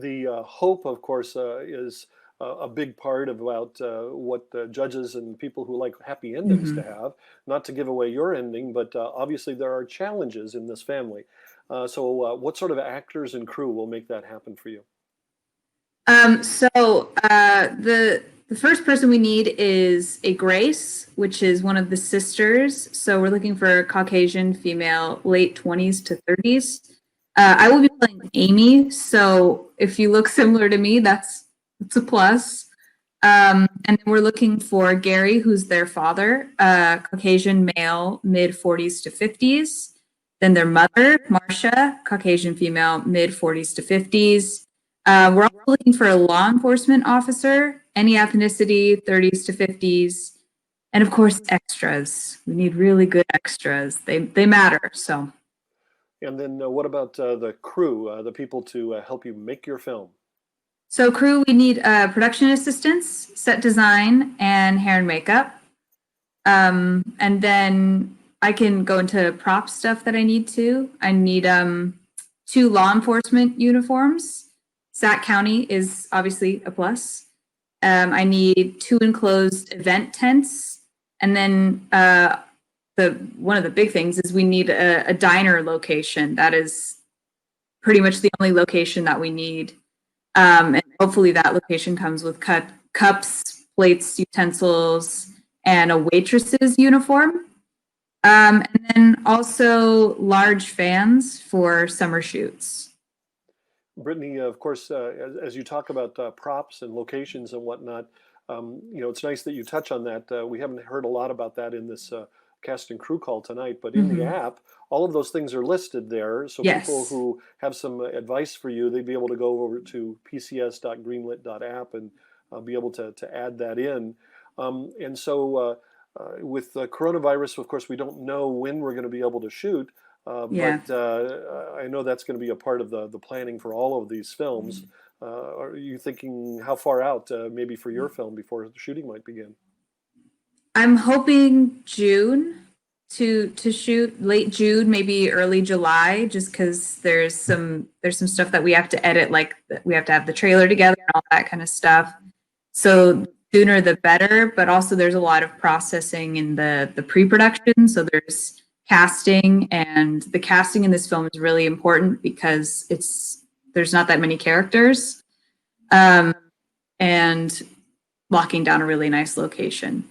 A: The hope, of course, is a big part about what judges and people who like happy endings to have. Not to give away your ending, but obviously there are challenges in this family. So what sort of actors and crew will make that happen for you?
K: The first person we need is a Grace, which is one of the sisters. So we're looking for a Caucasian female, late 20s to 30s. I will be playing Amy. So if you look similar to me, that's a plus. And then we're looking for Gary, who's their father, Caucasian male, mid 40s to 50s. Then their mother, Marcia, Caucasian female, mid 40s to 50s. We're also looking for a law enforcement officer, any ethnicity, 30s to 50s. And of course, extras. We need really good extras. They matter, so.
A: And then what about the crew, the people to help you make your film?
K: So crew, we need production assistants, set design, and hair and makeup. And then I can go into prop stuff that I need to. I need 2 law enforcement uniforms. Sac County is obviously a plus. I need 2 enclosed event tents. And then one of the big things is we need a diner location. That is pretty much the only location that we need. And hopefully that location comes with cups, plates, utensils, and a waitress's uniform. And then also large fans for summer shoots.
A: Brittany, of course, as you talk about props and locations and whatnot, it's nice that you touch on that. We haven't heard a lot about that in this cast and crew call tonight, but in the app, all of those things are listed there. So people who have some advice for you, they'd be able to go over to pcs.greenlit.app and be able to add that in. And so with coronavirus, of course, we don't know when we're going to be able to shoot. But I know that's going to be a part of the planning for all of these films. Are you thinking how far out, maybe for your film, before the shooting might begin?
K: I'm hoping June to shoot, late June, maybe early July, just because there's some stuff that we have to edit, like we have to have the trailer together and all that kind of stuff. So sooner the better, but also there's a lot of processing in the pre-production. So there's casting, and the casting in this film is really important because there's not that many characters, and locking down a really nice location.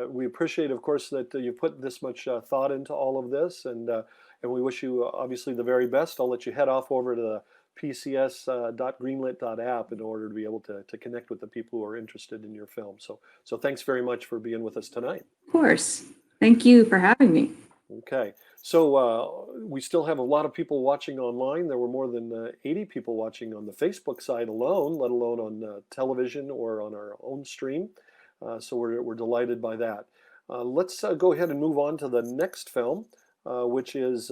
A: We appreciate, of course, that you put this much thought into all of this, and we wish you obviously the very best. I'll let you head off over to the pcs.greenlit.app in order to be able to connect with the people who are interested in your film. So thanks very much for being with us tonight.
K: Of course. Thank you for having me.
A: Okay, so we still have a lot of people watching online. There were more than 80 people watching on the Facebook side alone, let alone on television or on our own stream. So we're delighted by that. Let's go ahead and move on to the next film, which is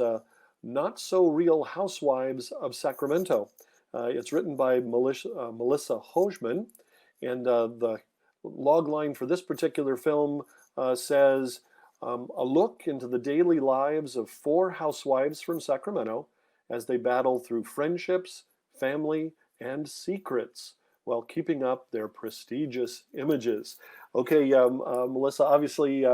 A: Not So Real Housewives of Sacramento. It's written by Melissa Hogeman, and the log line for this particular film says, a look into the daily lives of 4 housewives from Sacramento as they battle through friendships, family, and secrets while keeping up their prestigious images. Okay, Melissa, obviously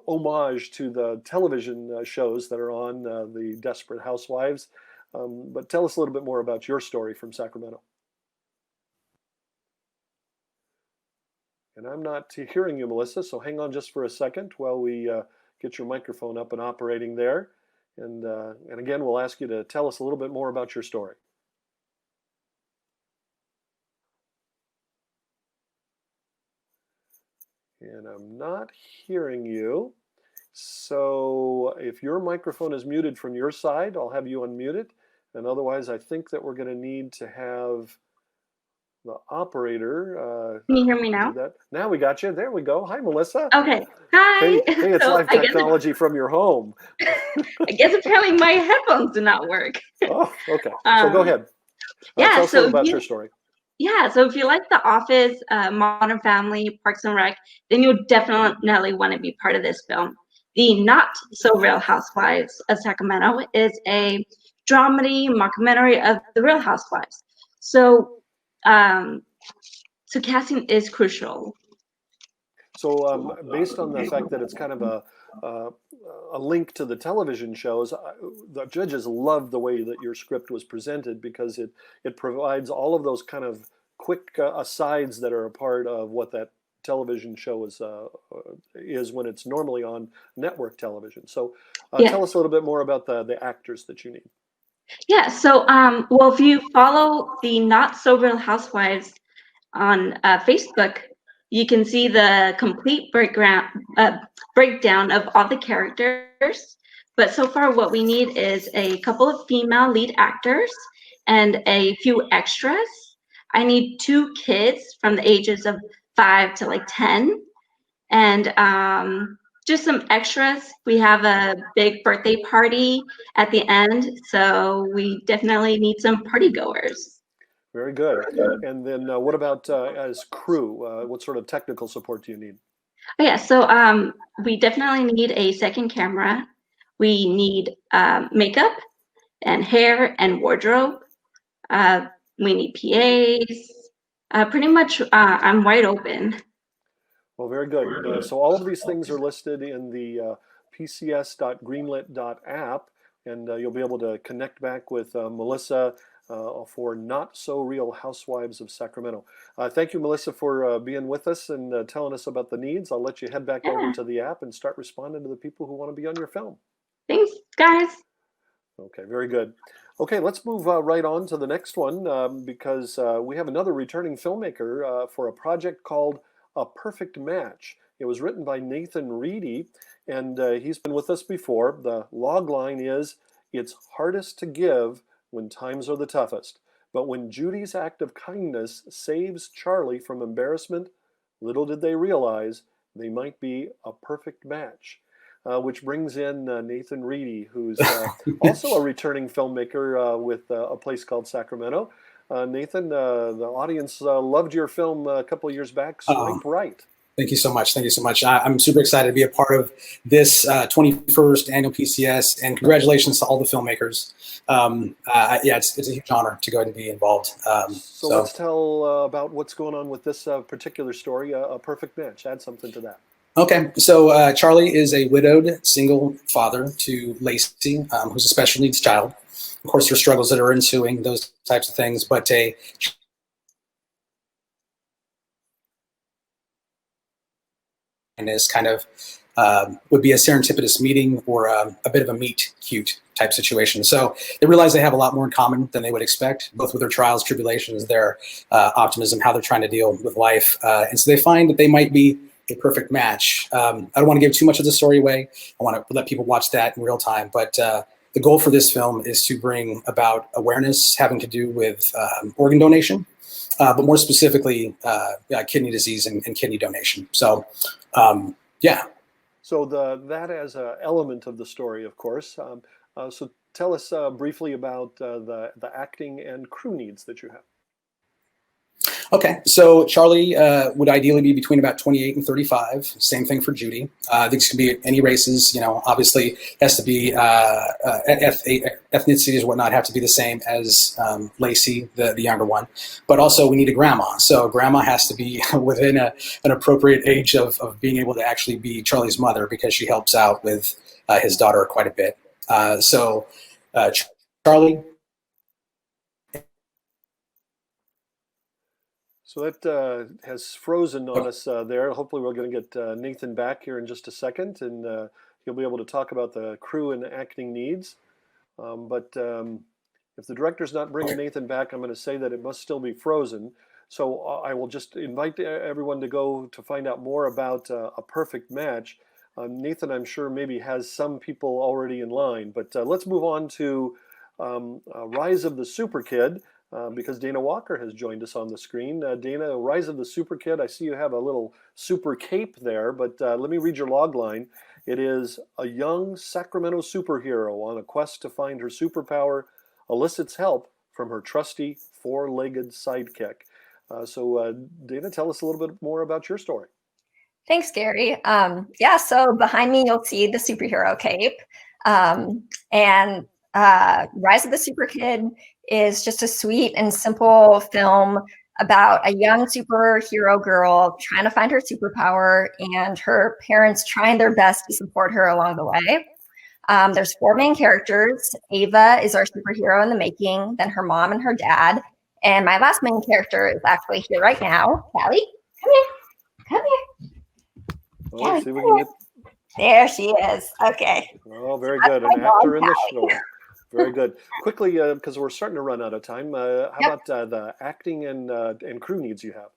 A: homage to the television shows that are on the Desperate Housewives, but tell us a little bit more about your story from Sacramento. And I'm not hearing you, Melissa, so hang on just for a second while we get your microphone up and operating there. And again, we'll ask you to tell us a little bit more about your story. And I'm not hearing you. So if your microphone is muted from your side, I'll have you unmute it. And otherwise, I think that we're going to need to have the operator.
L: Can you hear me now?
A: Now we got you. There we go. Hi, Melissa.
L: Okay. Hi.
A: Hey, it's live technology from your home.
L: I guess apparently my headphones do not work.
A: Oh, okay. So go ahead. Tell us a little about your story.
L: Yeah, so if you like The Office, Modern Family, Parks and Rec, then you definitely want to be part of this film. The Not So Real Housewives of Sacramento is a dramedy, mockumentary of the Real Housewives. So, so casting is crucial.
A: So based on the fact that it's kind of a link to the television shows, the judges loved the way that your script was presented because it provides all of those kind of quick asides that are a part of what that television show is when it's normally on network television. So tell us a little bit more about the actors that you need.
L: Yeah, so well, if you follow the Not So Real Housewives on Facebook, you can see the complete breakdown of all the characters. But so far, what we need is a couple of female lead actors and a few extras. I need 2 kids from the ages of 5 to like 10, and just some extras. We have a big birthday party at the end, so we definitely need some party goers.
A: Very good. And then what about as crew? What sort of technical support do you need?
L: Oh, yeah, so we definitely need a second camera. We need makeup and hair and wardrobe. We need PAs. Pretty much, I'm wide open.
A: Well, very good. So all of these things are listed in the pcs.greenlit.app, and you'll be able to connect back with Melissa for Not So Real Housewives of Sacramento. Thank you, Melissa, for being with us and telling us about the needs. I'll let you head back over to the app and start responding to the people who want to be on your film.
L: Thanks, guys.
A: Okay, very good. Okay, let's move right on to the next one because we have another returning filmmaker for a project called A Perfect Match. It was written by Nathan Reedy, and he's been with us before. The log line is, "It's hardest to give when times are the toughest. But when Judy's act of kindness saves Charlie from embarrassment, little did they realize they might be a perfect match." Which brings in Nathan Reedy, who's also a returning filmmaker with A Place Called Sacramento. Nathan, the audience loved your film a couple of years back, Swipe Right.
M: Thank you so much. Thank you so much. I'm super excited to be a part of this 21st annual PCS, and congratulations to all the filmmakers. Yeah, it's a huge honor to go ahead and be involved.
A: So let's tell about what's going on with this particular story, A Perfect Match. Add something to that.
M: Okay, so Charlie is a widowed single father to Lacey, who's a special needs child. Of course, there are struggles that are ensuing, those types of things, but and is kind of would be a serendipitous meeting or a bit of a meet cute type situation. So they realize they have a lot more in common than they would expect, both with their trials, tribulations, their optimism, how they're trying to deal with life. And so they find that they might be a perfect match. I don't want to give too much of the story away. I want to let people watch that in real time. But the goal for this film is to bring about awareness having to do with organ donation, but more specifically, kidney disease and kidney donation. So, yeah.
A: So that as an element of the story, of course. So tell us briefly about the acting and crew needs that you have.
M: Okay, so Charlie would ideally be between about 28 and 35. Same thing for Judy. These can be any races. You know, obviously has to be ethnicities and whatnot have to be the same as Lacey, the younger one. But also we need a grandma. So grandma has to be within an appropriate age of being able to actually be Charlie's mother because she helps out with his daughter quite a bit. Charlie.
A: So that has frozen on us there. Hopefully we're going to get Nathan back here in just a second, and he'll be able to talk about the crew and acting needs. But if the director's not bringing Nathan back, I'm going to say that it must still be frozen. So I will just invite everyone to go to find out more about A Perfect Match. Nathan, I'm sure, maybe has some people already in line, but let's move on to Rise of the Super Kid. Because Dana Walker has joined us on the screen. Dana, Rise of the Super Kid, I see you have a little super cape there, but let me read your log line. It is a young Sacramento superhero on a quest to find her superpower, elicits help from her trusty four-legged sidekick. So Dana, tell us a little bit more about your story.
N: Thanks, Gary. Yeah, so behind me, you'll see the superhero cape. And Rise of the Super Kid is just a sweet and simple film about a young superhero girl trying to find her superpower and her parents trying their best to support her along the way. There's 4 main characters. Ava is our superhero in the making, then her mom and her dad. And my last main character is actually here right now. Callie, come here. Come here.
A: Oh,
N: Callie,
A: see if we
N: come
A: can
N: here.
A: get.
N: There she is. Okay.
A: Oh, very
N: That's
A: good.
N: my
A: An
N: dog,
A: actor in the
N: Callie.
A: show. Very good. Quickly, because we're starting to run out of time, how about the acting and crew needs you have?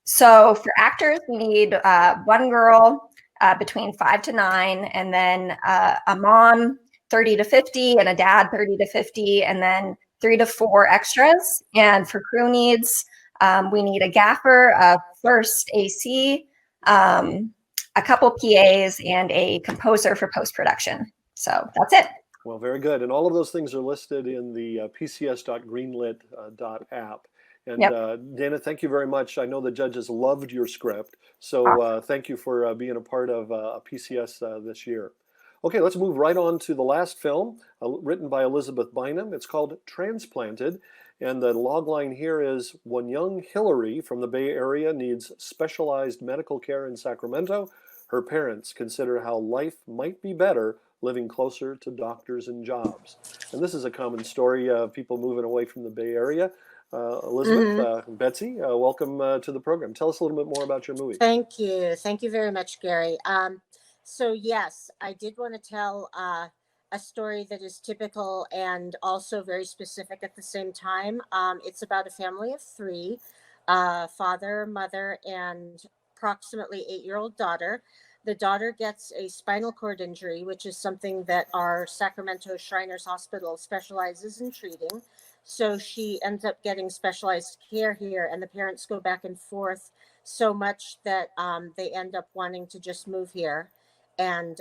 N: So for actors, we need 1 girl between 5 to 9, and then a mom 30 to 50, and a dad 30 to 50, and then 3 to 4 extras. And for crew needs, we need a gaffer, a first AC, a couple PAs, and a composer for post-production. So that's it.
A: Well, very good. And all of those things are listed in the pcs.greenlit.app. And Dana, thank you very much. I know the judges loved your script, so thank you for being a part of PCS this year. Okay, let's move right on to the last film, written by Elizabeth Bynum. It's called Transplanted, and the logline here is, when young Hillary from the Bay Area needs specialized medical care in Sacramento, her parents consider how life might be better living closer to doctors and jobs. And this is a common story of people moving away from the Bay Area. Elizabeth, Betsy, welcome to the program. Tell us a little bit more about your movie.
O: Thank you. Thank you very much, Gary. So yes, I did want to tell a story that is typical and also very specific at the same time. It's about a family of 3, father, mother, and approximately 8-year-old daughter. The daughter gets a spinal cord injury, which is something that our Sacramento Shriners Hospital specializes in treating. So she ends up getting specialized care here, and the parents go back and forth so much that they end up wanting to just move here. And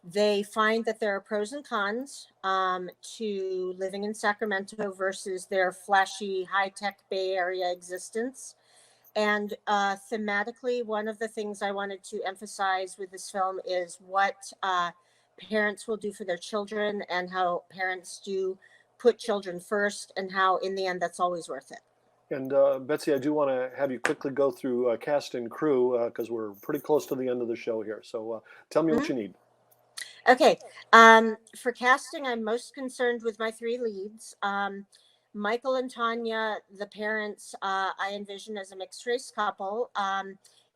O: they find that there are pros and cons to living in Sacramento versus their flashy, high-tech Bay Area existence. And thematically, one of the things I wanted to emphasize with this film is what parents will do for their children, and how parents do put children first, and how in the end that's always worth it.
A: And Betsy, I do want to have you quickly go through cast and crew, because we're pretty close to the end of the show here. So tell me what you need.
O: Okay. For casting, I'm most concerned with my 3 leads. Michael and Tanya, the parents, I envision as a mixed race couple.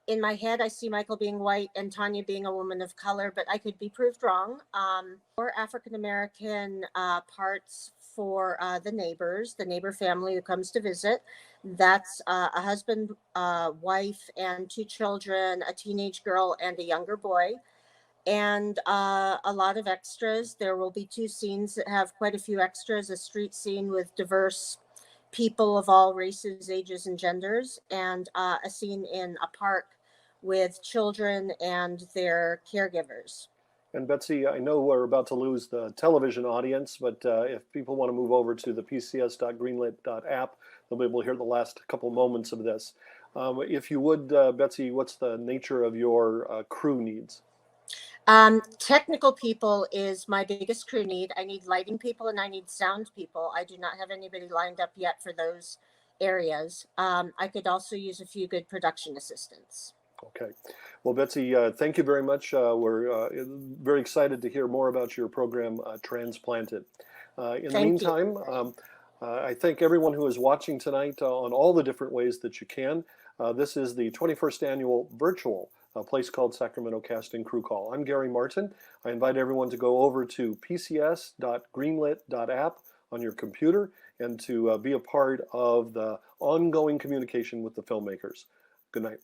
O: In my head, I see Michael being white and Tanya being a woman of color, but I could be proved wrong. Or African-American parts for the neighbor family who comes to visit. That's a husband, wife, and 2 children, a teenage girl and a younger boy. And a lot of extras. There will be 2 scenes that have quite a few extras, a street scene with diverse people of all races, ages, and genders, and a scene in a park with children and their caregivers.
A: And Betsy, I know we're about to lose the television audience, but if people want to move over to the pcs.greenlit.app, they'll be able to hear the last couple moments of this. If you would, Betsy, what's the nature of your crew needs?
O: Technical people is my biggest crew need. I need lighting people and I need sound people. I do not have anybody lined up yet for those areas. I could also use a few good production assistants.
A: Okay. Well, Betsy, thank you very much. We're very excited to hear more about your program, Transplanted. In the meantime, I thank everyone who is watching tonight on all the different ways that you can. This is the 21st annual virtual Place Called Sacramento Cast and Crew Call. I'm Gary Martin. I invite everyone to go over to pcs.greenlit.app on your computer and to be a part of the ongoing communication with the filmmakers. Good night.